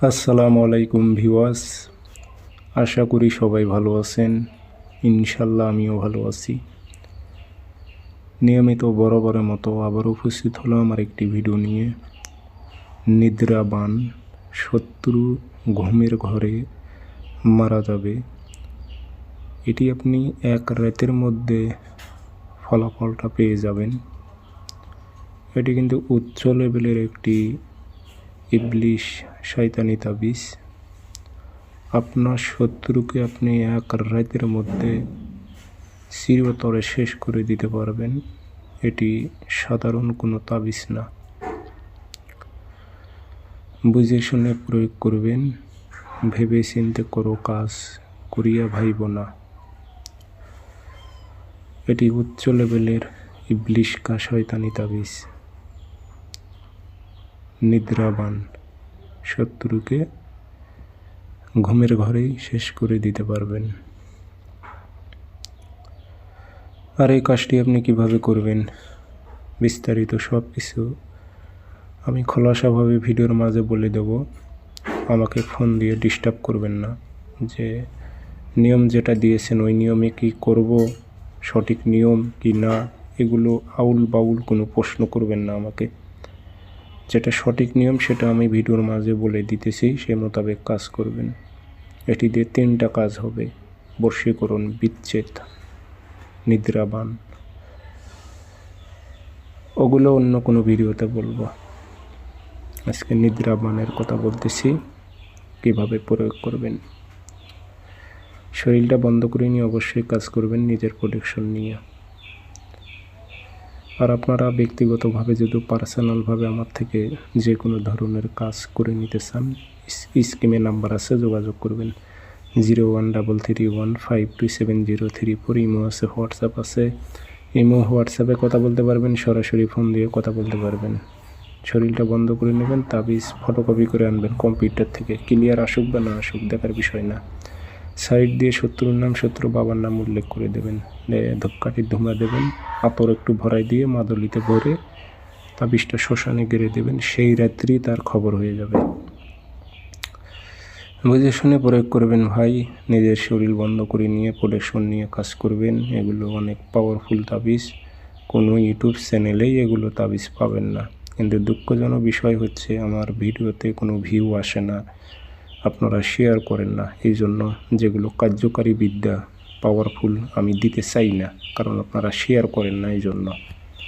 আসসালামু আলাইকুম ভিউয়ার্স, আশা করি সবাই ভালো আছেন। ইনশাল্লাহ আমিও ভালো আছি। নিয়মিত বরাবরের মতো আবার উপস্থিত হলো আমার একটি ভিডিও নিয়ে। নিদ্রাবান, শত্রু ঘুমের ঘরে মারা যাবে, এটি আপনি এক রাতের মধ্যে ফলাফলটা পেয়ে যাবেন। এটি কিন্তু উচ্চ লেভেলের একটি ইবলিশ শয়তানি তাবিজ। আপনার শত্রুকে আপনি এক রাতের মধ্যে চিরতরে শেষ করে দিতে পারবেন। এটি সাধারণ কোনো তাবিজ না। বুঝে শুনে প্রয়োগ করবেন, ভেবে চিন্তে করো কাজ, করিয়া ভাইব না। এটি উচ্চ লেভেলের ইবলিশ কা শয়তানি তাবিজ। নিদ্রাবান শত্রুকে ঘুমের ঘরেই শেষ করে দিতে পারবেন। আর এই কাজটি আপনি কিভাবে করবেন, বিস্তারিত সব কিছু আমি খোলাসাভাবে ভিডিওর মাঝে বলে দেব। আমাকে ফোন দিয়ে ডিস্টার্ব করবেন না, যে নিয়ম যেটা দিয়েছেন ওই নিয়মে কি করব, সঠিক নিয়ম কি না, এগুলো আউল বাউল কোনো প্রশ্ন করবেন না আমাকে। যেটা সঠিক নিয়ম সেটা আমি ভিডিওর মাঝে বলে দিতেছি, সে মোতাবেক কাজ করবেন। এটি দিয়ে 3টা কাজ হবে: বশীকরণ, বিচ্ছেদ, নিদ্রাবান। ওগুলো অন্য কোনো ভিডিওতে বলবো। আজকে নিদ্রাবানের কথা বলতেছি, কিভাবে প্রয়োগ করবেন। শরীরটা বন্ধ করে নিয়ে অবশ্যই কাজ করবেন, নিজের প্রোটেকশন নিয়ে। আর আপনারা ব্যক্তিগতভাবে যদি পার্সোনালভাবে আমার থেকে যে কোনো ধরনের কাজ করে নিতে চান, স্কিমে নাম্বার আছে, যোগাযোগ করবেন। 0133152703। ইমো আছে, হোয়াটসঅ্যাপ আছে। ইমো হোয়াটসঅ্যাপে কথা বলতে পারবেন, সরাসরি ফোন দিয়ে কথা বলতে পারবেন। শরীরটা বন্ধ করে নেবেন, তাবিজ ফটোকপি করে আনবেন কম্পিউটার থেকে। ক্লিয়ার আসুক বা না আসুক দেখার বিষয় না। সাইড দিয়ে শত্রুর নাম, শত্রু বাবার নাম উল্লেখ করে দেবেন। ধূপকাঠির ধুমা দেবেন, আতর একটু ভরাই দিয়ে মাদলিতে ভরে তাবিজটা শ্মশানে গেড়ে দেবেন। সেই রাত্রি তার খবর হয়ে যাবে। বুঝে শুনে প্রয়োগ করবেন ভাই। নিজের শরীর বন্ধ করে নিয়ে প্রোটেকশন নিয়ে কাজ করবেন। এগুলো অনেক পাওয়ারফুল তাবিজ। কোনো ইউটিউব চ্যানেলেই এগুলো তাবিজ পাবেন না। কিন্তু দুঃখজনক বিষয় হচ্ছে আমার ভিডিওতে কোনো ভিউ আসে না, আপনারা শেয়ার করেন না। এই জন্য যেগুলো কার্যকারী বিদ্যা, পাওয়ারফুল, আমি দিতে চাই না, কারণ আপনারা শেয়ার করেন না। এই জন্য